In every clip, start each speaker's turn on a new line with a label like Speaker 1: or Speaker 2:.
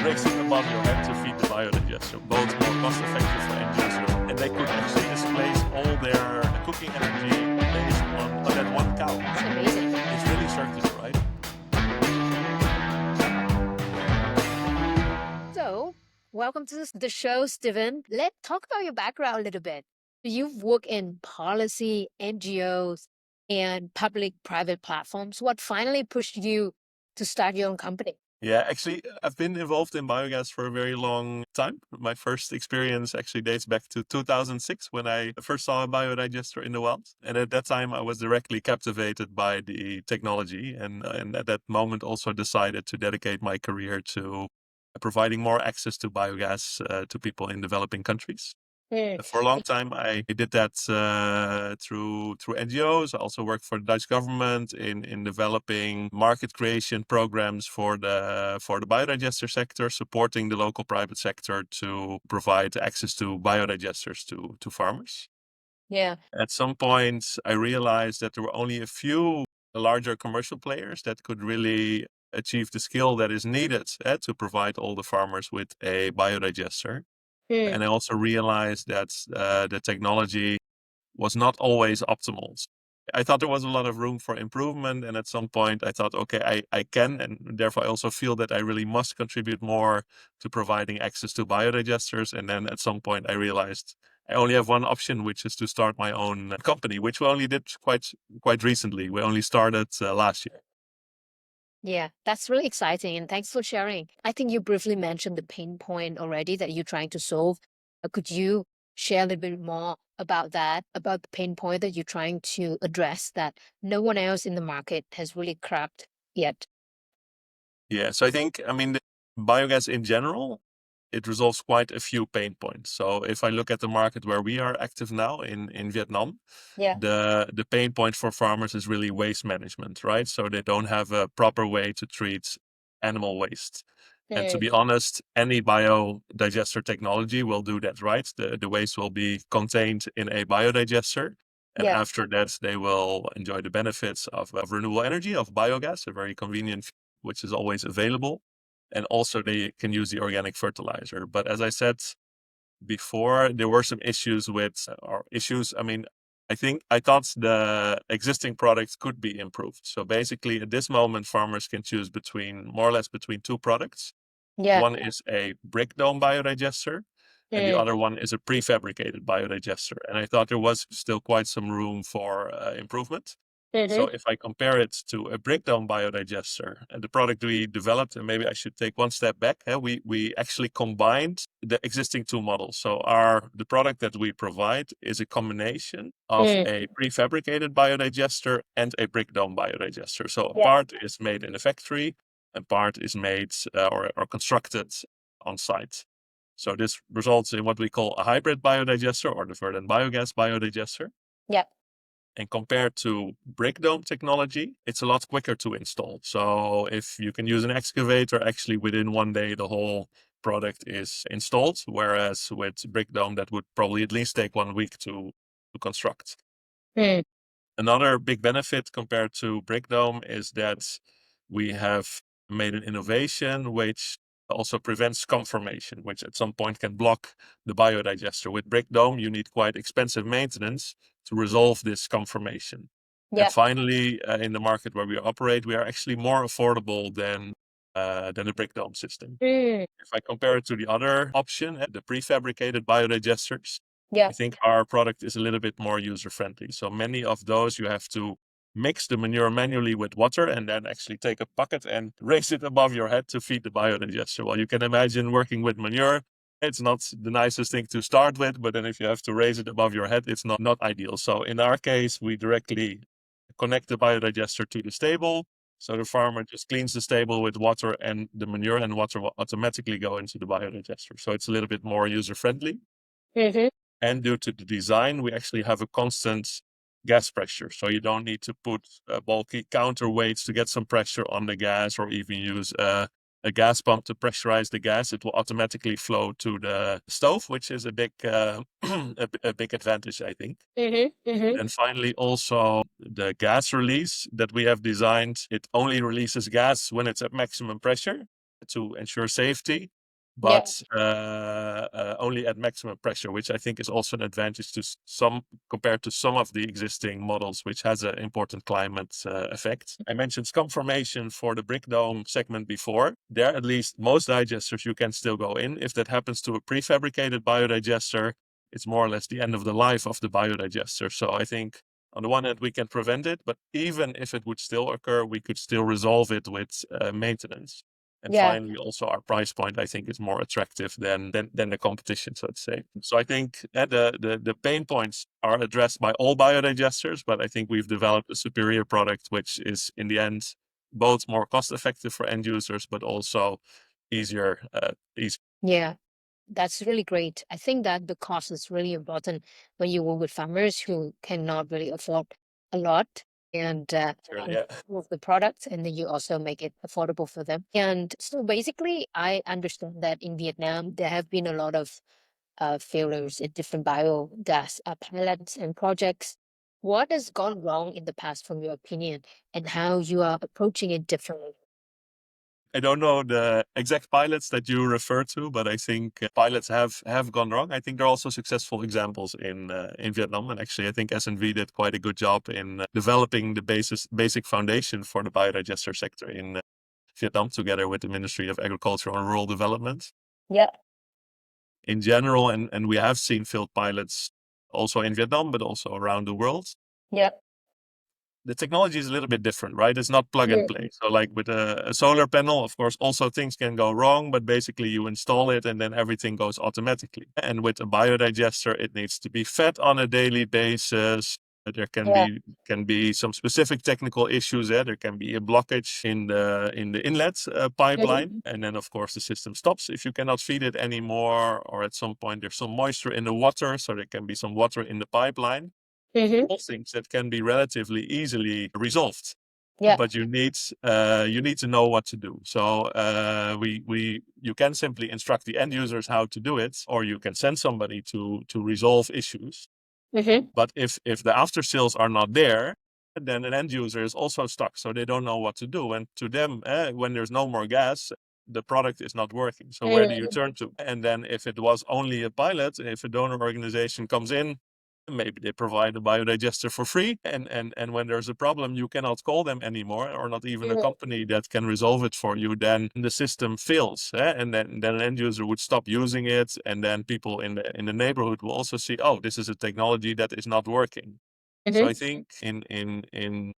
Speaker 1: raise it above your head to feed the biodigester, both more cost effective for NGOs, and they could actually displace all their cooking energy based on that one cow.
Speaker 2: That's amazing.
Speaker 1: It's really circular, right?
Speaker 2: So, welcome to the show, Steven. Let's talk about your background a little bit. You've worked in policy, NGOs, and public-private platforms. What finally pushed you to start your own company?
Speaker 1: Yeah, actually, I've been involved in biogas for a very long time. My first experience actually dates back to 2006 when I first saw a biodigester in the wild. And at that time, I was directly captivated by the technology. And at that moment, also decided to dedicate my career to providing more access to biogas to people in developing countries.
Speaker 2: Mm.
Speaker 1: For a long time, I did that through NGOs. I also worked for the Dutch government in developing market creation programs for the biodigester sector, supporting the local private sector to provide access to biodigesters to farmers.
Speaker 2: Yeah.
Speaker 1: At some point, I realized that there were only a few larger commercial players that could really achieve the skill that is needed to provide all the farmers with a biodigester.
Speaker 2: Mm.
Speaker 1: And I also realized that the technology was not always optimal. I thought there was a lot of room for improvement. And at some point, I thought, okay, I can. And therefore, I also feel that I really must contribute more to providing access to biodigesters. And then at some point, I realized I only have one option, which is to start my own company, which we only did quite recently. We only started last year.
Speaker 2: Yeah, that's really exciting. And thanks for sharing. I think you briefly mentioned the pain point already that you're trying to solve. Could you share a little bit more about that, about the pain point that you're trying to address that no one else in the market has really cracked yet?
Speaker 1: Yeah, so I think, the biogas in general, it resolves quite a few pain points. So if I look at the market where we are active now in Vietnam,
Speaker 2: Yeah.
Speaker 1: the pain point for farmers is really waste management, right? So they don't have a proper way to treat animal waste. And to
Speaker 2: Mm.
Speaker 1: be honest, any biodigester technology will do that, right? The waste will be contained in a biodigester. And
Speaker 2: Yeah.
Speaker 1: after that, they will enjoy the benefits of renewable energy, of biogas, a very convenient, which is always available. And also they can use the organic fertilizer. But as I said before, there were some issues with, or issues, I thought the existing products could be improved. So basically, at this moment, farmers can choose more or less between two products.
Speaker 2: Yeah.
Speaker 1: One is a brick dome biodigester, and the
Speaker 2: Mm.
Speaker 1: other one is a prefabricated biodigester. And I thought there was still quite some room for improvement. So
Speaker 2: Mhm.
Speaker 1: if I compare it to a brick dome biodigester, and the product we developed, and maybe I should take one step back, we actually combined the existing two models. So the product that we provide is a combination of
Speaker 2: Mm.
Speaker 1: a prefabricated biodigester and a brick dome biodigester. So a
Speaker 2: Yeah.
Speaker 1: part is made in a factory, and part is made or constructed on site. So this results in what we call a hybrid biodigester, or the Verdant Biogas biodigester.
Speaker 2: Yeah.
Speaker 1: And compared to brick dome technology, it's a lot quicker to install. So if you can use an excavator, actually within one day, the whole product is installed. Whereas with brick dome, that would probably at least take 1 week to construct.
Speaker 2: Mm.
Speaker 1: Another big benefit compared to brick dome is that we have made an innovation which also prevents scum formation, which at some point can block the biodigester. With brick dome, you need quite expensive maintenance to resolve this scum formation.
Speaker 2: Yeah.
Speaker 1: And finally, in the market where we operate, we are actually more affordable than the brick dome system.
Speaker 2: Mm.
Speaker 1: If I compare it to the other option, the prefabricated biodigesters,
Speaker 2: Yeah.
Speaker 1: I think our product is a little bit more user-friendly. So many of those you have to mix the manure manually with water and then actually take a bucket and raise it above your head to feed the biodigester. Well, you can imagine working with manure. It's not the nicest thing to start with, but then if you have to raise it above your head, it's not ideal. So in our case, we directly connect the biodigester to the stable. So the farmer just cleans the stable with water, and the manure and water will automatically go into the biodigester. So it's a little bit more user-friendly.
Speaker 2: Mhm.
Speaker 1: And due to the design, we actually have a constant gas pressure. So you don't need to put bulky counterweights to get some pressure on the gas, or even use a gas pump to pressurize the gas. It will automatically flow to the stove, which is a big a big advantage, I think.
Speaker 2: Mhm. Mhm.
Speaker 1: And finally, also the gas release that we have designed, it only releases gas when it's at maximum pressure. to ensure safety,
Speaker 2: Yeah.
Speaker 1: but only at maximum pressure, which I think is also an advantage to some compared to some of the existing models, which has an important climate effect. I mentioned scum formation for the brick dome segment before. There, at least most digesters you can still go in. If that happens to a prefabricated biodigester, it's more or less the end of the life of the biodigester. So I think on the one hand, we can prevent it, but even if it would still occur, we could still resolve it with maintenance. And
Speaker 2: Yeah.
Speaker 1: finally, also our price point, I think, is more attractive than the competition, so to say. So I think the pain points are addressed by all biodigesters, but I think we've developed a superior product, which is in the end both more cost effective for end users, but also easier.
Speaker 2: Yeah. That's really great. I think that the cost is really important when you work with farmers who cannot really afford a lot and
Speaker 1: Yeah.
Speaker 2: improve the product, and then you also make it affordable for them. And so basically, I understand that in Vietnam, there have been a lot of failures in different biogas pilots and projects. What has gone wrong in the past, from your opinion, and how you are approaching it differently?
Speaker 1: I don't know the exact pilots that you refer to, but I think pilots have gone wrong. I think there are also successful examples in Vietnam, and actually, I think SNV did quite a good job in developing the basic foundation for the biodigester sector in Vietnam, together with the Ministry of Agriculture and Rural Development
Speaker 2: Yeah.
Speaker 1: in general. And we have seen field pilots also in Vietnam, but also around the world.
Speaker 2: Yeah.
Speaker 1: The technology is a little bit different, right? It's not plug and
Speaker 2: Yeah.
Speaker 1: play. So like with a solar panel, of course, also things can go wrong, but basically you install it and then everything goes automatically. And with a biodigester, it needs to be fed on a daily basis. There
Speaker 2: Yeah.
Speaker 1: can be some specific technical issues there. There can be a blockage in the inlet pipeline, and then of course the system stops if you cannot feed it anymore, or at some point there's some moisture in the water, so there can be some water in the pipeline.
Speaker 2: Mm-hmm.
Speaker 1: All things that can be relatively easily resolved,
Speaker 2: Yeah.
Speaker 1: but you need to know what to do. So you can simply instruct the end users how to do it, or you can send somebody to resolve issues.
Speaker 2: Mm-hmm.
Speaker 1: But if the after sales are not there, then an end user is also stuck, so they don't know what to do. And to them, when there's no more gas, the product is not working. So where do you turn to? And then if it was only a pilot, if a donor organization comes in, maybe they provide a biodigester for free. And when there's a problem, you cannot call them anymore, or not even a company that can resolve it for you, then the system fails. And then an end user would stop using it. And then people in the neighborhood will also see, oh, this is a technology that is not working. So I
Speaker 2: Mm-hmm.
Speaker 1: think in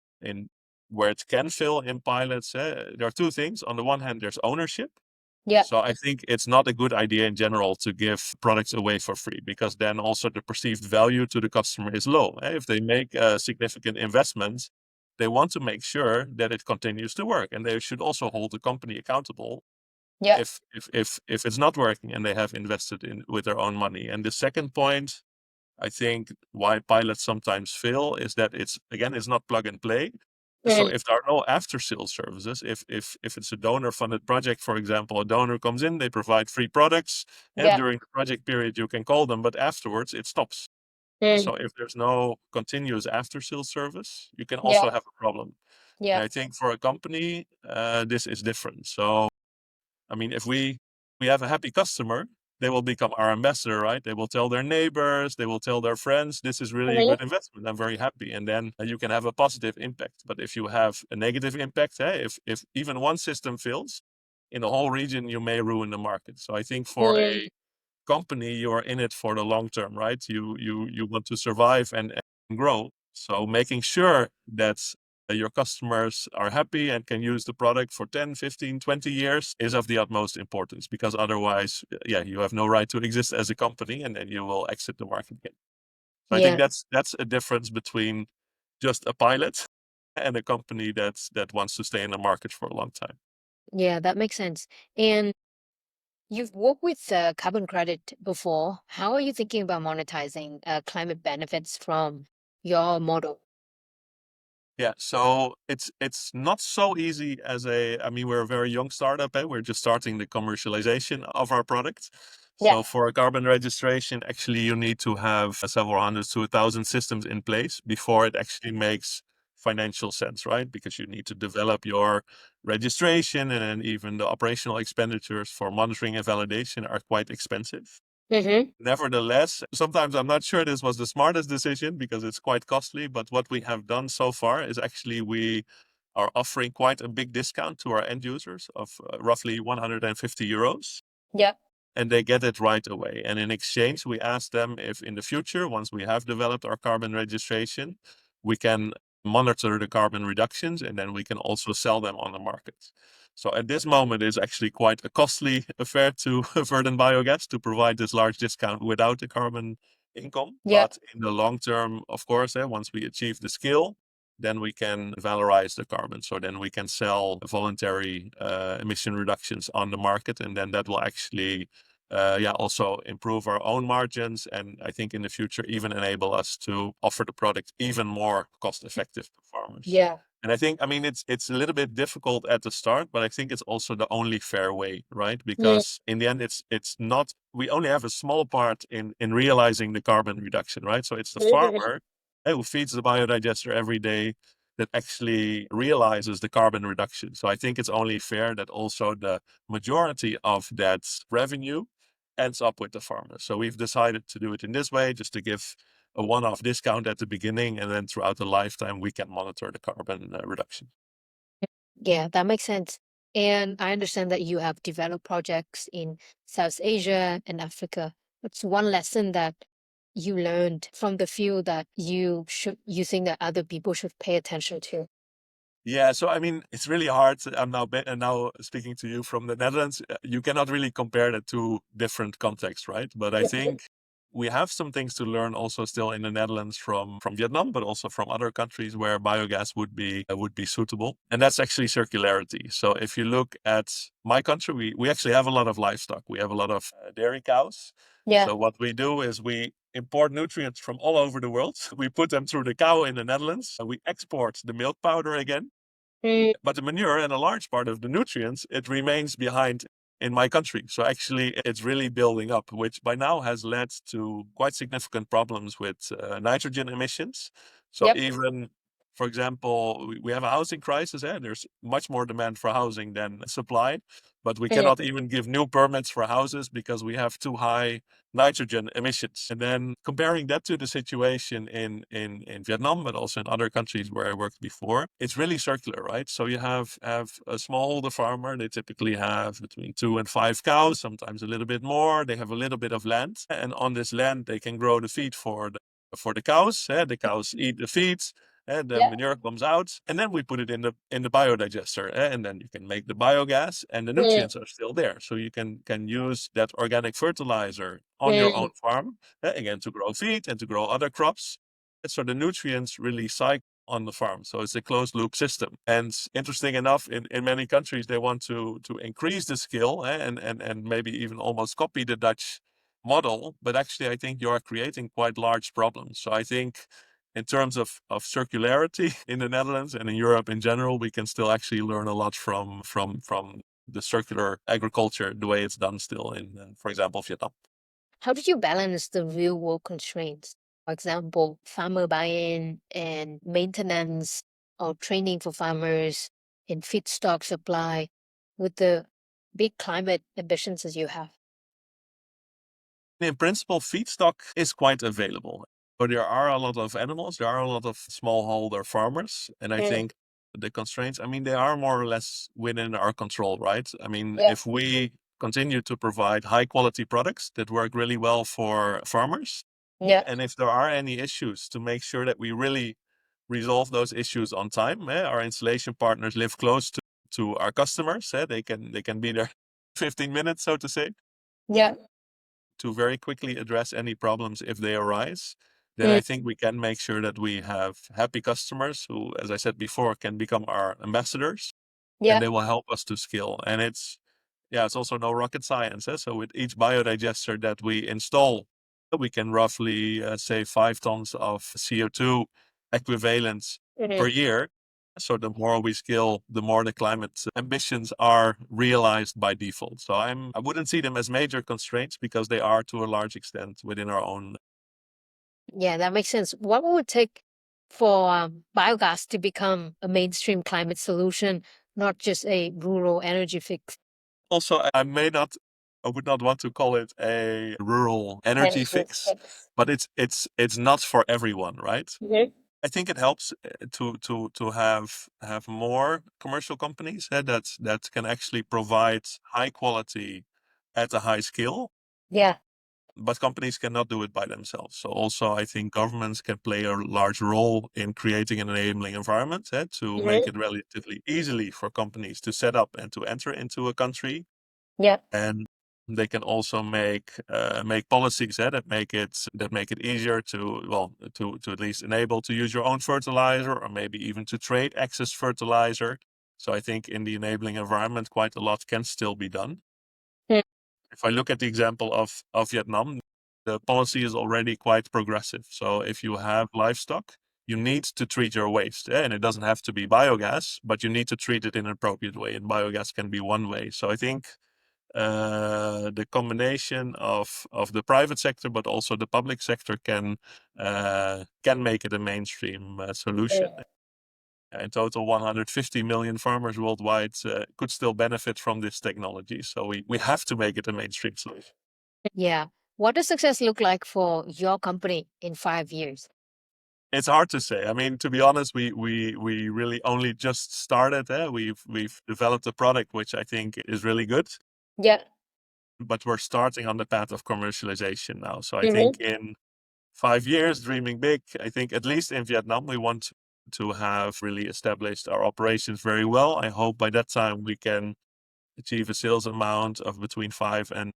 Speaker 1: where it can fail in pilots, there are two things. On the one hand, there's ownership.
Speaker 2: Yeah.
Speaker 1: So I think it's not a good idea in general to give products away for free, because then also the perceived value to the customer is low. If they make a significant investment, they want to make sure that it continues to work, and they should also hold the company accountable
Speaker 2: Yeah.
Speaker 1: if it's not working and they have invested in with their own money. And the second point, I think, why pilots sometimes fail is that it's not plug and play. So
Speaker 2: Mm.
Speaker 1: if there are no after sales services, if it's a donor funded project, for example, a donor comes in, they provide free products, and
Speaker 2: Yeah.
Speaker 1: during the project period you can call them, but afterwards it stops.
Speaker 2: Mm.
Speaker 1: So if there's no continuous after sales service, you can
Speaker 2: Yeah.
Speaker 1: also have a problem. And
Speaker 2: Yeah.
Speaker 1: I think for a company, this is different. So I mean, if we have a happy customer, they will become our ambassador, right? They will tell their neighbors, they will tell their friends, this is really a
Speaker 2: Mm-hmm.
Speaker 1: good investment. I'm very happy. And then you can have a positive impact. But if you have a negative impact, if even one system fails in the whole region, you may ruin the market. So I think for
Speaker 2: Mm.
Speaker 1: a company, you are in it for the long term, right? You want to survive and grow. So making sure that your customers are happy and can use the product for 10, 15, 20 years is of the utmost importance, because otherwise, yeah, you have no right to exist as a company, and then you will exit the market again. So I think
Speaker 2: Yeah.
Speaker 1: that's a difference between just a pilot and a company that wants to stay in the market for a long time.
Speaker 2: Yeah, that makes sense. And you've worked with carbon credit before. How are you thinking about monetizing climate benefits from your model?
Speaker 1: Yeah, so it's not so easy as I mean, we're a very young startup, we're just starting the commercialization of our product.
Speaker 2: Yeah.
Speaker 1: So for a carbon registration, actually you need to have several hundred to 1,000 systems in place before it actually makes financial sense, right? Because you need to develop your registration, and then even the operational expenditures for monitoring and validation are quite expensive.
Speaker 2: Mm-hmm.
Speaker 1: Nevertheless, sometimes I'm not sure this was the smartest decision because it's quite costly. But what we have done so far is actually we are offering quite a big discount to our end users of roughly 150 euros,
Speaker 2: Yeah.
Speaker 1: and they get it right away. And in exchange, we ask them if in the future, once we have developed our carbon registration, we can monitor the carbon reductions, and then we can also sell them on the market. So at this moment, it's actually quite a costly affair to Verdant Biogas to provide this large discount without the carbon income.
Speaker 2: Yeah.
Speaker 1: But in the long term, of course, once we achieve the scale, then we can valorize the carbon. So then we can sell voluntary emission reductions on the market, and then that will actually also improve our own margins, and I think in the future even enable us to offer the product even more cost effective to farmers.
Speaker 2: Yeah.
Speaker 1: And I think, I mean, it's a little bit difficult at the start, but I think it's also the only fair way, right?
Speaker 2: Mm.
Speaker 1: Because in the end, it's not, we only have a small part in realizing the carbon reduction, right? So it's the farmer who feeds the biodigester every day that actually realizes the carbon reduction. So I think it's only fair that also the majority of that revenue ends up with the farmer. So we've decided to do it in this way, just to give a one-off discount at the beginning, and then throughout the lifetime we can monitor the carbon reduction.
Speaker 2: Yeah, that makes sense. And I understand that you have developed projects in South Asia and Africa. What's one lesson that you learned from the field that you think that other people should pay attention to?
Speaker 1: Yeah, so I mean, it's really hard. I'm now speaking to you from the Netherlands. You cannot really compare the two different contexts, right? But I think we have some things to learn also still in the Netherlands from Vietnam, but also from other countries where biogas would be suitable. And that's actually circularity. So if you look at my country, we actually have a lot of livestock. We have a lot of dairy cows.
Speaker 2: Yeah.
Speaker 1: So what we do is we import nutrients from all over the world. We put them through the cow in the Netherlands. We export the milk powder again,
Speaker 2: Mm.
Speaker 1: but the manure and a large part of the nutrients, it remains behind in my country. So actually, it's really building up, which by now has led to quite significant problems with nitrogen emissions. So
Speaker 2: Yep.
Speaker 1: even, for example, we have a housing crisis. There's much more demand for housing than supply, but we
Speaker 2: Mm.
Speaker 1: cannot even give new permits for houses because we have too high nitrogen emissions. And then comparing that to the situation in Vietnam, but also in other countries where I worked before, it's really circular, right? So you have a smallholder farmer. They typically have between 2 and 5 cows, sometimes a little bit more. They have a little bit of land, and on this land they can grow the feed for the cows. The cows eat the feed, and the
Speaker 2: Yeah.
Speaker 1: manure comes out, and then we put it in the biodigester, and then you can make the biogas, and the
Speaker 2: Mm.
Speaker 1: nutrients are still there, so you can use that organic fertilizer on your own
Speaker 2: Mm.
Speaker 1: farm, again, to grow feed and to grow other crops. So the nutrients really cycle on the farm, so it's a closed loop system. And interesting enough, in many countries they want to increase the scale, and maybe even almost copy the Dutch model, but actually I think you are creating quite large problems. So I think in terms of circularity in the Netherlands and in Europe in general, we can still actually learn a lot from the circular agriculture, the way it's done still in, for example, Vietnam.
Speaker 2: How did you balance the real world constraints? For example, farmer buy-in and maintenance or training for farmers and feedstock supply with the big climate ambitions as you have.
Speaker 1: In principle, feedstock is quite available, but there are a lot of animals, there are a lot of smallholder farmers, and I
Speaker 2: Mm.
Speaker 1: think the constraints, I mean, they are more or less within our control, right? I mean,
Speaker 2: Yeah.
Speaker 1: if we continue to provide high quality products that work really well for farmers,
Speaker 2: Yeah.
Speaker 1: and if there are any issues, to make sure that we really resolve those issues on time. Our installation partners live close to our customers. They can be there 15 minutes, so to say,
Speaker 2: Yeah.
Speaker 1: to very quickly address any problems if they arise. Then
Speaker 2: Mm.
Speaker 1: I think we can make sure that we have happy customers who, as I said before, can become our ambassadors, and
Speaker 2: Yeah.
Speaker 1: they will help us to scale. And it's also no rocket science. So with each biodigester that we install, we can roughly save 5 tons of CO2 equivalents per
Speaker 2: Mhm.
Speaker 1: year. So the more we scale, the more the climate ambitions are realized by default. So I wouldn't see them as major constraints because they are to a large extent within our own.
Speaker 2: Yeah, that makes sense. What would it take for biogas to become a mainstream climate solution, not just a rural energy fix?
Speaker 1: Also, I would not want to call it a rural energy
Speaker 2: Energy
Speaker 1: fix,
Speaker 2: fix.
Speaker 1: but it's not for everyone, right?
Speaker 2: Mhm.
Speaker 1: I think it helps to have more commercial companies that can actually provide high quality at a high scale,
Speaker 2: Yeah.
Speaker 1: but companies cannot do it by themselves. So also, I think governments can play a large role in creating an enabling environment to make
Speaker 2: Mhm.
Speaker 1: it relatively easily for companies to set up and to enter into a country,
Speaker 2: Yeah.
Speaker 1: and they can also make policies that make it easier to to at least enable to use your own fertilizer, or maybe even to trade excess fertilizer. So I think in the enabling environment, quite a lot can still be done.
Speaker 2: Mm.
Speaker 1: If I look at the example of Vietnam, the policy is already quite progressive. So if you have livestock, you need to treat your waste, and it doesn't have to be biogas, but you need to treat it in an appropriate way. And biogas can be one way. So I think the combination of the private sector, but also the public sector, can make it a mainstream solution. In total, 150 million farmers worldwide could still benefit from this technology. So we have to make it a mainstream solution.
Speaker 2: Yeah. What does success look like for your company in 5 years?
Speaker 1: It's hard to say. I mean, to be honest, we really only just started. We've developed a product which I think is really good,
Speaker 2: Yeah.
Speaker 1: but we're starting on the path of commercialization now. So I
Speaker 2: Hmm.
Speaker 1: think in 5 years, dreaming big, I think at least in Vietnam, we want to have really established our operations very well. I hope by that time we can achieve a sales amount of between 5 and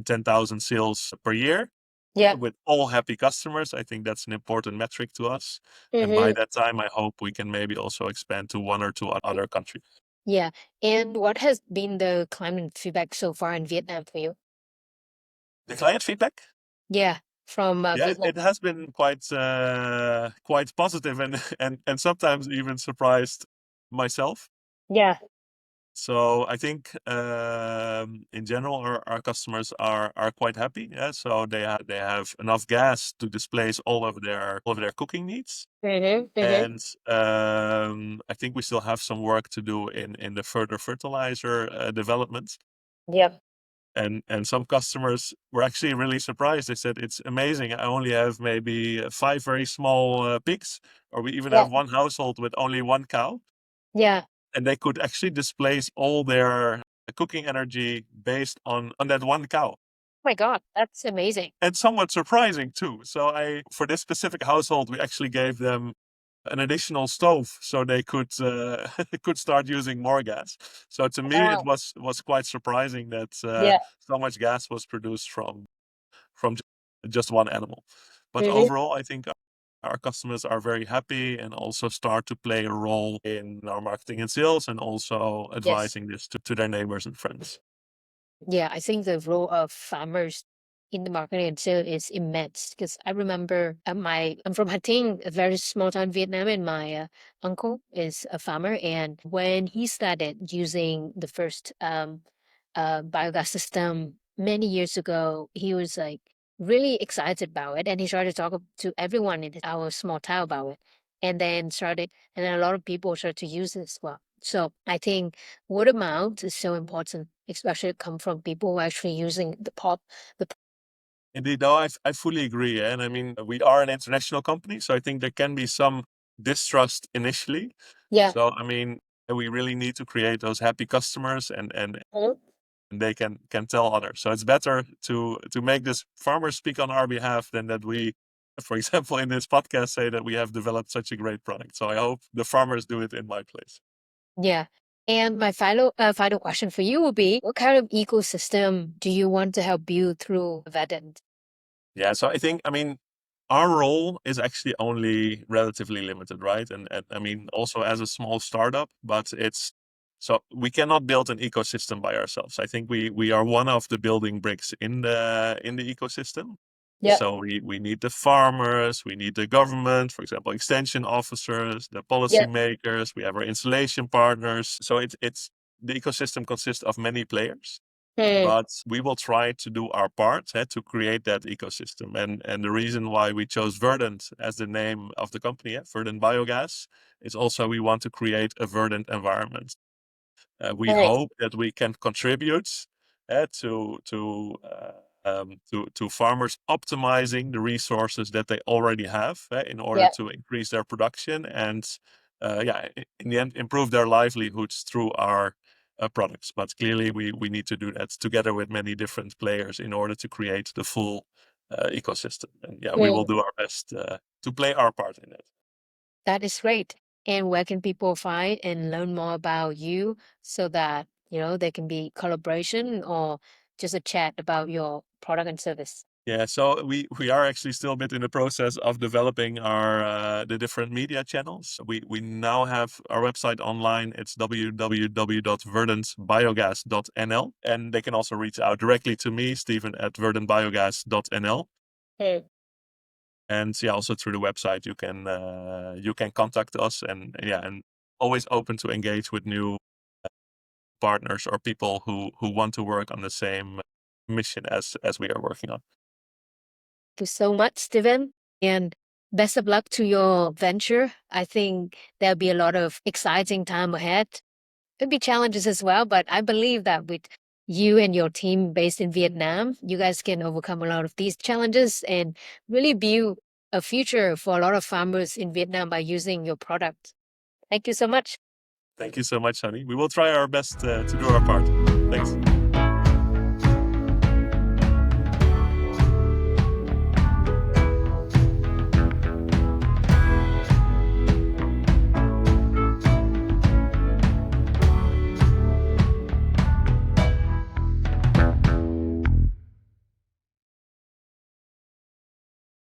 Speaker 1: 10,000 sales per year
Speaker 2: Yeah.
Speaker 1: with all happy customers. I think that's an important metric to us. And by
Speaker 2: Hmm.
Speaker 1: that time, I hope we can maybe also expand to one or two other countries.
Speaker 2: Yeah. And what has been the climate feedback so far in Vietnam for you?
Speaker 1: The client feedback?
Speaker 2: Yeah, from
Speaker 1: Yeah,
Speaker 2: Vietnam.
Speaker 1: it has been quite positive and and sometimes even surprised myself.
Speaker 2: Yeah.
Speaker 1: So I think in general our customers are quite happy. Yeah, so they have enough gas to displace all of their cooking needs.
Speaker 2: Hmm. Hmm.
Speaker 1: And I think we still have some work to do in the further fertilizer development.
Speaker 2: Yep.
Speaker 1: And some customers were actually really surprised. They said, "It's amazing. I only have maybe five very small pigs, or we even
Speaker 2: Yeah.
Speaker 1: have one household with only one cow,
Speaker 2: Yeah.
Speaker 1: and they could actually displace all their cooking energy based on that one cow."
Speaker 2: Oh my God, that's amazing.
Speaker 1: And somewhat surprising too. So for this specific household, we actually gave them an additional stove so they could could start using more gas. So to me, it
Speaker 2: Wow.
Speaker 1: was quite surprising that
Speaker 2: Yeah.
Speaker 1: so much gas was produced from just one animal. But
Speaker 2: Hmm.
Speaker 1: overall, I think our customers are very happy and also start to play a role in our marketing and sales, and also
Speaker 2: Yes.
Speaker 1: advising this to their neighbors and friends.
Speaker 2: Yeah, I think the role of farmers in the marketing and sale is immense because I remember I'm from Hà Tĩnh, a very small town in Vietnam, and my uncle is a farmer. And when he started using the first biogas system many years ago, he was like really excited about it, and he started to talk to everyone in our small town about it, and then a lot of people started to use it as well. So I think word of mouth is so important, especially come from people who are actually using the pot. The
Speaker 1: Indeed, no, I fully agree. And I mean, we are an international company, so I think there can be some distrust initially.
Speaker 2: Yeah.
Speaker 1: So I mean, we really need to create those happy customers,
Speaker 2: Mhm.
Speaker 1: and they can tell others. So it's better to make this farmers speak on our behalf than that we, for example, in this podcast, say that we have developed such a great product. So I hope the farmers do it in my place.
Speaker 2: Yeah. And my final question for you will be: what kind of ecosystem do you want to help build through Verdant?
Speaker 1: Yeah, so I think, I mean, our role is actually only relatively limited, right? And I mean, also as a small startup, but it's so we cannot build an ecosystem by ourselves. I think we are one of the building bricks in the ecosystem.
Speaker 2: Yeah.
Speaker 1: So we need the farmers, we need the government, for example, extension officers, the
Speaker 2: Yeah.
Speaker 1: policymakers, we have our installation partners. So it's the ecosystem consists of many players. but we will try to do our part to create that ecosystem. And the reason why we chose Verdant as the name of the company, Verdant Biogas, is also we want to create a verdant environment. We hope that we can contribute to farmers optimizing the resources that they already have in order to increase their production and in the end improve their livelihoods through our products. But clearly we need to do that together with many different players in order to create the full ecosystem. And we will do our best to play our part in it.
Speaker 2: That is great. And where can people find and learn more about you so that, there can be collaboration or just a chat about your product and service?
Speaker 1: Yeah, so we are actually still a bit in the process of developing our the different media channels. We now have our website online. It's www.verdantbiogas.nl, and they can also reach out directly to me, Steven at verdantbiogas.nl. And also through the website you can contact us, and always open to engage with new partners or people who want to work on the same mission as we are working on.
Speaker 2: Thank you so much, Steven. And best of luck to your venture. I think there'll be a lot of exciting time ahead. There'll be challenges as well, but I believe that with you and your team based in Vietnam, you guys can overcome a lot of these challenges and really build a future for a lot of farmers in Vietnam by using your product. Thank you so much.
Speaker 1: Thank you so much, honey. We will try our best to do our part. Thanks.